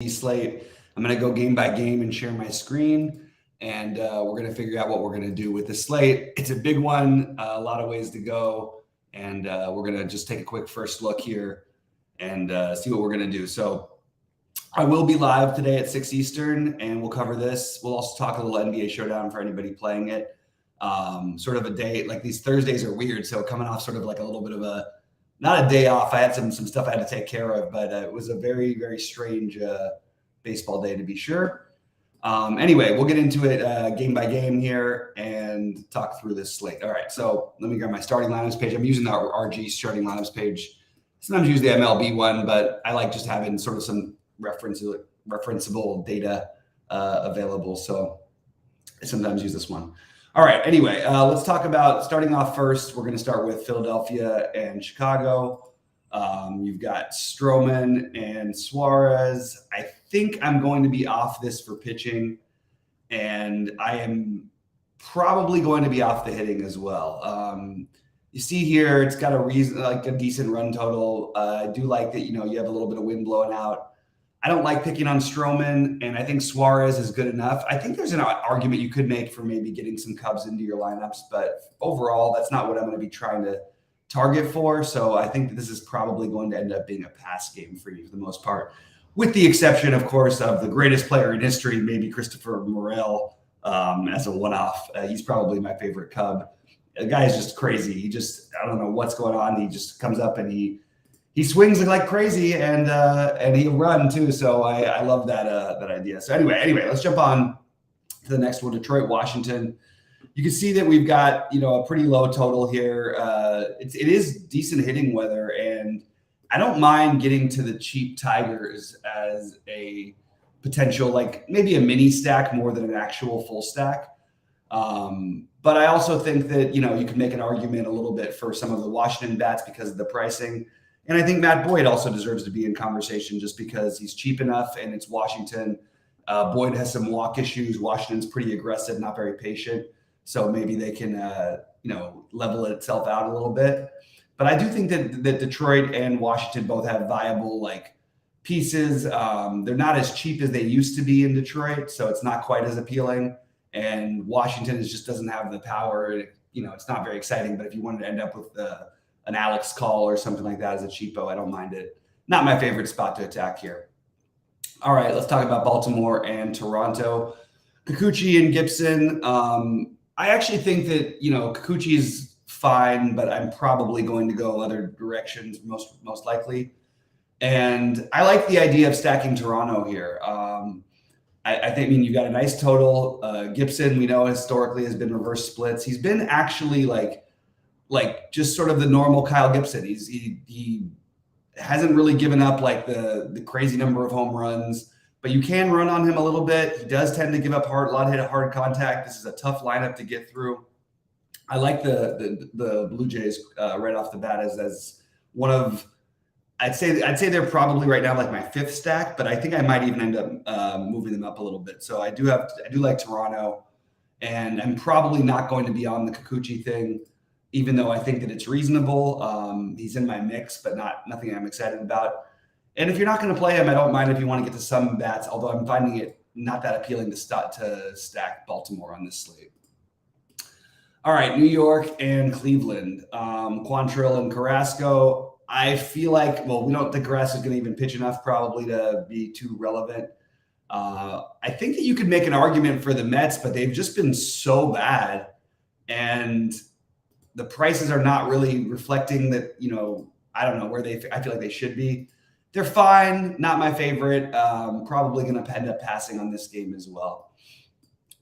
slate. I'm going to go game by game and share my screen, and we're going to figure out what we're going to do with the slate. It's a big one, a lot of ways to go, and we're going to just take a quick first look here and see what we're going to do. So I will be live today at 6 Eastern, and we'll cover this. We'll also talk a little NBA Showdown for anybody playing it. Sort of a day, like these Thursdays are weird, so coming off sort of like a little bit of not a day off. I had some stuff I had to take care of, but it was a very, very strange baseball day to be sure. Anyway, we'll get into it game by game here and talk through this slate. All right, so let me grab my starting lineups page. I'm using the RG starting lineups page. Sometimes use the MLB one, but I like just having sort of some referenceable data available. So I sometimes use this one. All right. Anyway, let's talk about starting off first. We're going to start with Philadelphia and Chicago. You've got Stroman and Suarez. I think I'm going to be off this for pitching, and I am probably going to be off the hitting as well. You see here, it's got a decent run total. I do like that, you have a little bit of wind blowing out. I don't like picking on Stroman, and I think Suarez is good enough. I think there's an argument you could make for maybe getting some Cubs into your lineups, but overall, that's not what I'm going to be trying to target for. So I think that this is probably going to end up being a pass game for you for the most part, with the exception, of course, of the greatest player in history, maybe Christopher Morel as a one-off. He's probably my favorite Cub. The guy is just crazy. I don't know what's going on. He just comes up and he swings like crazy, and he'll run too. So I love that idea. So anyway, let's jump on to the next one. Detroit, Washington. You can see that we've got a pretty low total here. It is decent hitting weather, and I don't mind getting to the cheap Tigers as a potential, like maybe a mini stack more than an actual full stack. But I also think that you can make an argument a little bit for some of the Washington bats because of the pricing. And I think Matt Boyd also deserves to be in conversation just because he's cheap enough and it's Washington. Boyd has some walk issues. Washington's pretty aggressive, not very patient. So maybe they can, level itself out a little bit. But I do think that Detroit and Washington both have viable pieces. They're not as cheap as they used to be in Detroit, so it's not quite as appealing. And Washington just doesn't have the power. It's not very exciting. But if you wanted to end up with an Alex Call or something like that as a cheapo, I don't mind it. Not my favorite spot to attack here. All right, let's talk about Baltimore and Toronto. Kikuchi and Gibson. I actually think that, Kikuchi is fine, but I'm probably going to go other directions most likely. And I like the idea of stacking Toronto here. I think, you've got a nice total. Gibson, we know historically has been reverse splits. He's been actually like just sort of the normal Kyle Gibson. He hasn't really given up the crazy number of home runs, but you can run on him a little bit. He does tend to give up a lot of hard contact. This is a tough lineup to get through. I like the Blue Jays right off the bat as one of, I'd say they're probably right now my fifth stack, but I think I might even end up moving them up a little bit. So I do like Toronto, and I'm probably not going to be on the Kikuchi thing, even though I think that it's reasonable. He's in my mix, but nothing I'm excited about. And if you're not going to play him, I don't mind if you want to get to some bats, although I'm finding it not that appealing to stack Baltimore on this slate. All right, New York and Cleveland. Quantrill and Carrasco. I feel like, we don't think Carrasco's going to even pitch enough probably to be too relevant. I think that you could make an argument for the Mets, but they've just been so bad. And the prices are not really reflecting that, I don't know where I feel like they should be. They're fine. Not my favorite. Probably going to end up passing on this game as well.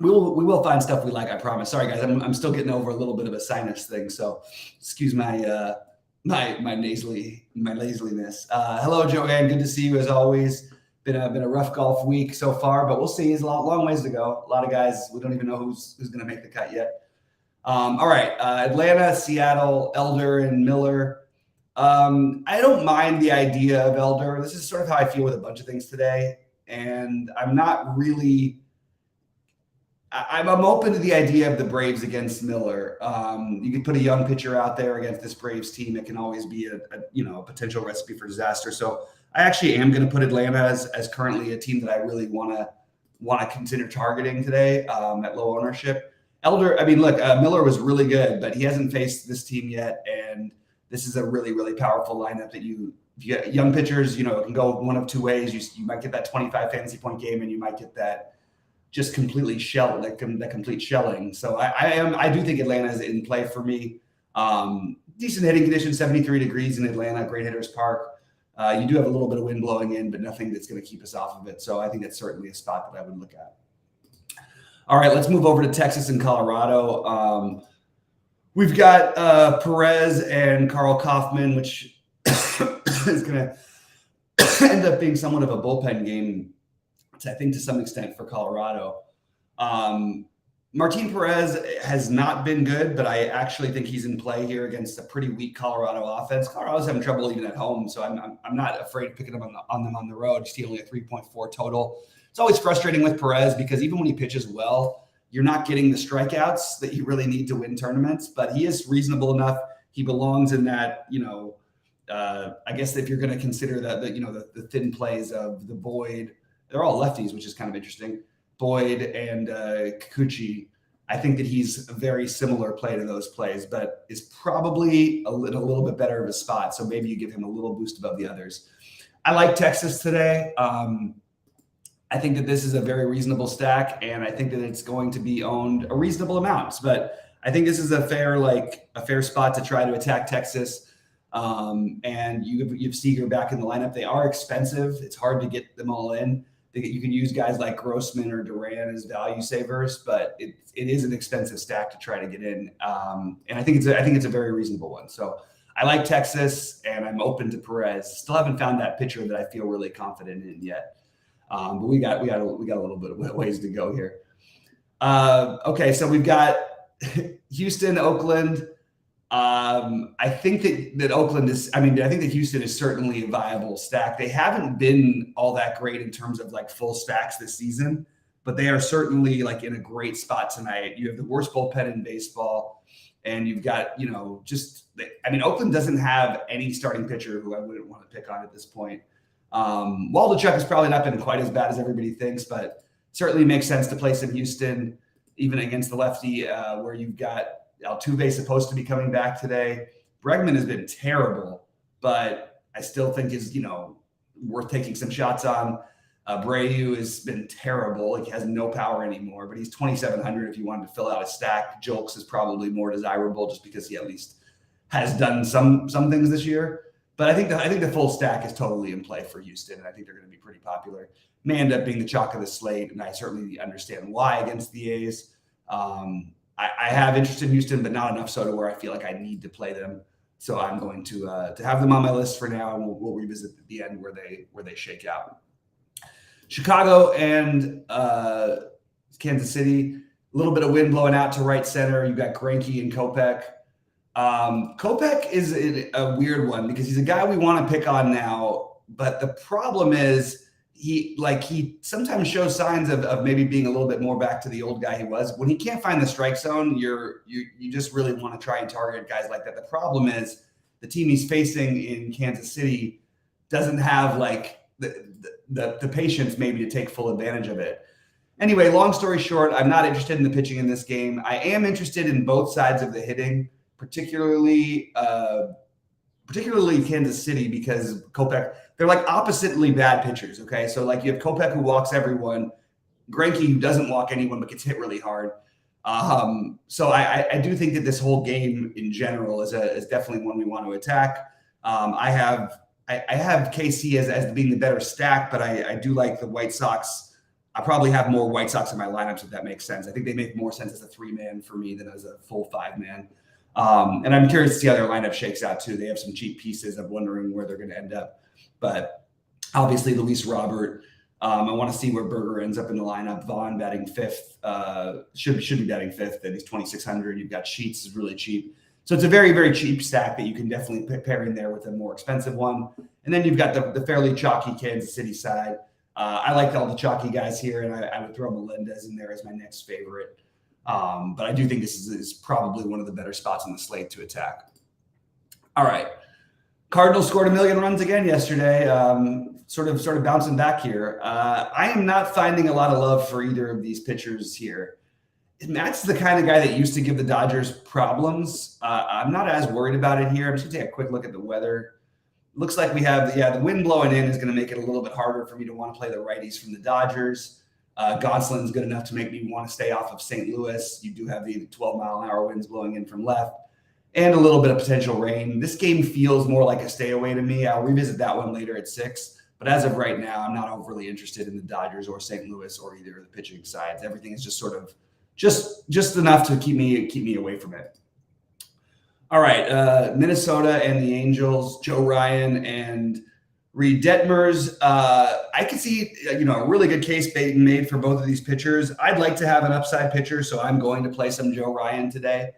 We will find stuff we like, I promise. Sorry, guys. I'm still getting over a little bit of a sinus thing. So excuse my my laziness. Hello, Joanne. Good to see you as always. Been a rough golf week so far, but we'll see. It's a long ways to go. A lot of guys, we don't even know who's going to make the cut yet. All right, Atlanta, Seattle, Elder, and Miller. I don't mind the idea of Elder. This is sort of how I feel with a bunch of things today, and I'm not really. I'm open to the idea of the Braves against Miller. You could put a young pitcher out there against this Braves team. It can always be a potential recipe for disaster. So I actually am going to put Atlanta as currently a team that I really want to consider targeting today at low ownership. Elder, I mean, look, Miller was really good, but he hasn't faced this team yet, and this is a really, really powerful lineup that if you get young pitchers, it can go one of two ways. You might get that 25 fantasy point game, and you might get that just completely that complete shelling. So I do think Atlanta is in play for me. Decent hitting conditions, 73 degrees in Atlanta, great hitters park. You do have a little bit of wind blowing in, but nothing that's going to keep us off of it. So I think that's certainly a spot that I would look at. All right, let's move over to Texas and Colorado. We've got Perez and Carl Kaufman, which is going to end up being somewhat of a bullpen game, I think, to some extent for Colorado. Martin Perez has not been good, but I actually think he's in play here against a pretty weak Colorado offense. Colorado's having trouble even at home, so I'm not afraid of picking them on the road. Just only a 3.4 total. It's always frustrating with Perez because even when he pitches well, you're not getting the strikeouts that you really need to win tournaments. But he is reasonable enough. He belongs in that, I guess if you're going to consider that the thin plays of the Boyd, they're all lefties, which is kind of interesting. Boyd and Kikuchi, I think that he's a very similar play to those plays, but is probably a little bit better of a spot. So maybe you give him a little boost above the others. I like Texas today. I think that this is a very reasonable stack, and I think that it's going to be owned a reasonable amount. But I think this is a fair spot to try to attack Texas. And you have Seager back in the lineup. They are expensive. It's hard to get them all in. You can use guys like Grossman or Duran as value savers, but it is an expensive stack to try to get in. And I think it's a very reasonable one. So I like Texas, and I'm open to Perez. Still haven't found that pitcher that I feel really confident in yet. But we got a little bit of ways to go here. Okay, so we've got Houston, Oakland. I think that Oakland is, I think that Houston is certainly a viable stack. They haven't been all that great in terms of full stacks this season, but they are certainly in a great spot tonight. You have the worst bullpen in baseball, and you've got, Oakland doesn't have any starting pitcher who I wouldn't want to pick on at this point. Waldichuk has probably not been quite as bad as everybody thinks, but certainly makes sense to place in Houston, even against the lefty, where you've got Altuve supposed to be coming back today. Bregman has been terrible, but I still think is, worth taking some shots on. Abreu has been terrible. He has no power anymore, but he's 2,700 if you wanted to fill out a stack. Jolks is probably more desirable just because he at least has done some things this year. But I think the full stack is totally in play for Houston, and I think they're going to be pretty popular. May end up being the chalk of the slate, and I certainly understand why against the A's. I have interest in Houston, but not enough so to where I feel like I need to play them. So I'm going to have them on my list for now, and we'll revisit at the end where they shake out. Chicago and Kansas City, a little bit of wind blowing out to right center. You've got Greinke and Kopech. Kopech is a weird one because he's a guy we want to pick on now, but the problem is he sometimes shows signs of maybe being a little bit more back to the old guy he was. When he can't find the strike zone, you just really want to try and target guys like that. The problem is the team he's facing in Kansas City doesn't have the patience maybe to take full advantage of it. Anyway, long story short, I'm not interested in the pitching in this game. I am interested in both sides of the hitting, particularly Kansas City, because Kopech, they're oppositely bad pitchers. Okay. So you have Kopech who walks everyone, Greinke who doesn't walk anyone, but gets hit really hard. So I do think that this whole game in general is definitely one we want to attack. I have KC as being the better stack, but I do like the White Sox. I probably have more White Sox in my lineups, if that makes sense. I think they make more sense as a 3-man for me than as a full 5-man. And I'm curious to see how their lineup shakes out too. They have some cheap pieces. I'm wondering where they're going to end up. But obviously, Luis Robert. I want to see where Berger ends up in the lineup. Vaughn batting fifth. Should be batting fifth, and he's 2,600. You've got Sheets is really cheap. So it's a very, very cheap stack that you can definitely pair in there with a more expensive one. And then you've got the fairly chalky Kansas City side. I like all the chalky guys here, and I would throw Melendez in there as my next favorite. But I do think this is probably one of the better spots on the slate to attack. All right. Cardinals scored 1,000,000 runs again yesterday. Sort of bouncing back here. I am not finding a lot of love for either of these pitchers here. Matt's the kind of guy that used to give the Dodgers problems. I'm not as worried about it here. I'm just gonna take a quick look at the weather. Looks like we have, the wind blowing in is going to make it a little bit harder for me to want to play the righties from the Dodgers. Godslin's good enough to make me want to stay off of St. Louis. You do have the 12-mile-an-hour winds blowing in from left and a little bit of potential rain. This game feels more like a stay away to me. I'll revisit that one later at 6. But as of right now, I'm not overly interested in the Dodgers or St. Louis or either of the pitching sides. Everything is just sort of just enough to keep me away from it. All right, Minnesota and the Angels, Joe Ryan and Reed Detmers. I can see, a really good case being made for both of these pitchers. I'd like to have an upside pitcher, so I'm going to play some Joe Ryan today.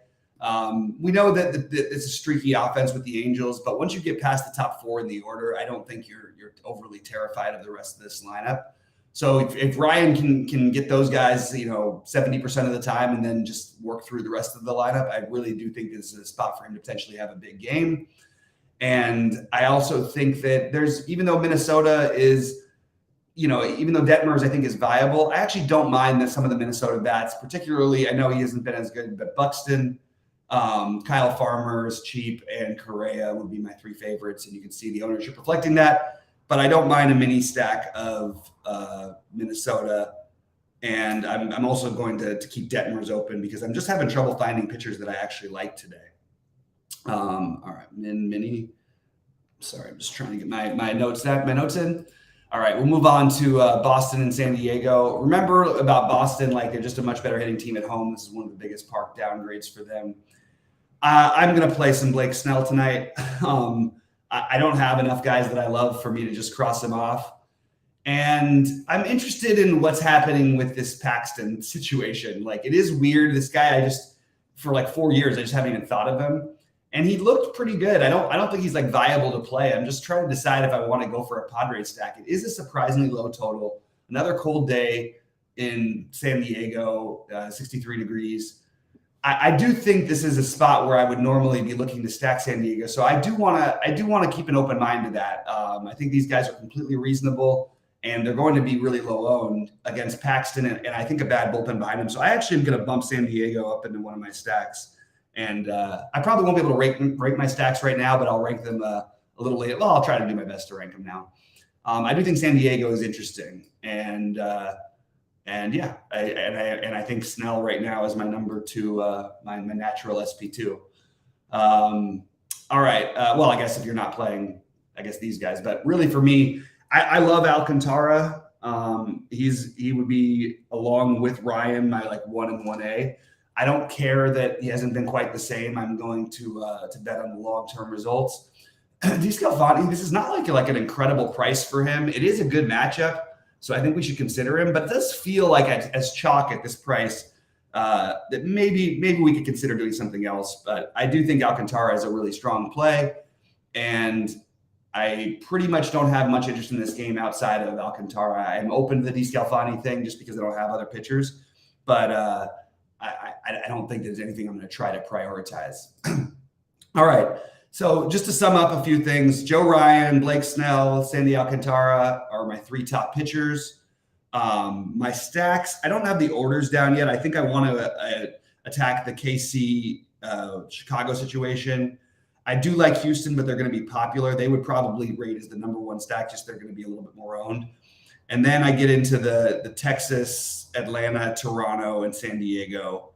We know that it's a streaky offense with the Angels, but once you get past the top 4 in the order, I don't think you're overly terrified of the rest of this lineup. So if Ryan can get those guys, 70% of the time and then just work through the rest of the lineup, I really do think this is a spot for him to potentially have a big game. And I also think that even though Minnesota is, even though Detmers I think is viable, I actually don't mind that some of the Minnesota bats, particularly, I know he hasn't been as good, but Buxton, Kyle Farmer is cheap, and Correa would be my 3 favorites. And you can see the ownership reflecting that. But I don't mind a mini stack of Minnesota. And I'm also going to keep Detmers open because I'm just having trouble finding pitchers that I actually like today. All right, mini. Sorry, I'm just trying to get my notes in. All right, we'll move on to Boston and San Diego. Remember about Boston, they're just a much better hitting team at home. This is one of the biggest park downgrades for them. I'm going to play some Blake Snell tonight. I don't have enough guys that I love for me to just cross them off. And I'm interested in what's happening with this Paxton situation. It is weird. This guy, for 4 years, I just haven't even thought of him. And he looked pretty good. I don't think he's viable to play. I'm just trying to decide if I want to go for a Padres stack. It is a surprisingly low total. Another cold day in San Diego, 63 degrees. I do think this is a spot where I would normally be looking to stack San Diego. So I do want to keep an open mind to that. I think these guys are completely reasonable and they're going to be really low owned against Paxton and I think a bad bullpen behind him. So I actually am going to bump San Diego up into one of my stacks. And I probably won't be able to rank my stacks right now, but I'll rank them a little later. Well, I'll try to do my best to rank them now. I do think San Diego is interesting. And yeah, I think Snell right now is my number 2, my natural SP2. All right. Well, I guess if you're not playing, these guys, but really for me, I love Alcantara. He would be along with Ryan, my 1 and 1A. I don't care that he hasn't been quite the same. I'm going to bet on the long-term results. DeScalfani, this is not like an incredible price for him. It is a good matchup. So I think we should consider him, but it does feel like as chalk at this price that maybe we could consider doing something else. But I do think Alcantara is a really strong play, and I pretty much don't have much interest in this game outside of Alcantara. I'm open to the DeScalfani thing just because I don't have other pitchers, but I don't think there's anything I'm going to try to prioritize. All right. So just to sum up a few things, Joe Ryan, Blake Snell, Sandy Alcantara are my 3 top pitchers. My stacks, I don't have the orders down yet. I think I want to attack the KC Chicago situation. I do like Houston, but they're going to be popular. They would probably rate as the number 1 stack, just they're going to be a little bit more owned. And then I get into the Texas, Atlanta, Toronto, and San Diego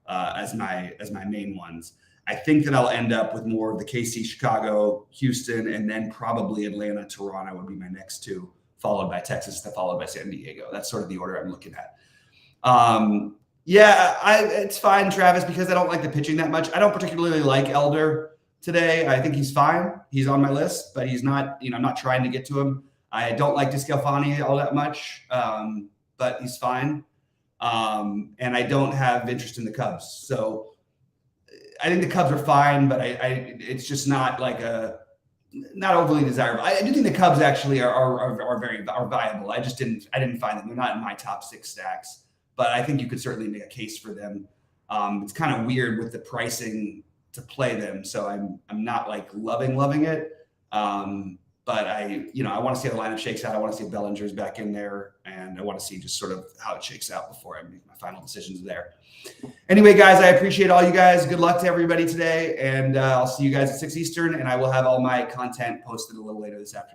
as my main ones. I think that I'll end up with more of the KC, Chicago, Houston, and then probably Atlanta, Toronto would be my next 2, followed by Texas, followed by San Diego. That's sort of the order I'm looking at. It's fine, Travis, because I don't like the pitching that much. I don't particularly like Elder today. I think he's fine. He's on my list, but he's not, I'm not trying to get to him. I don't like DeScalfani all that much, but he's fine. And I don't have interest in the Cubs. So I think the Cubs are fine, but it's just not not overly desirable. I do think the Cubs actually are viable. I didn't find them. They're not in my top 6 stacks, but I think you could certainly make a case for them. It's kind of weird with the pricing to play them, so I'm not loving it. But I want to see how the lineup shakes out. I want to see if Bellinger's back in there, and I want to see just sort of how it shakes out before I make my final decisions there. Anyway, guys, I appreciate all you guys. Good luck to everybody today, and I'll see you guys at 6 Eastern, and I will have all my content posted a little later this afternoon.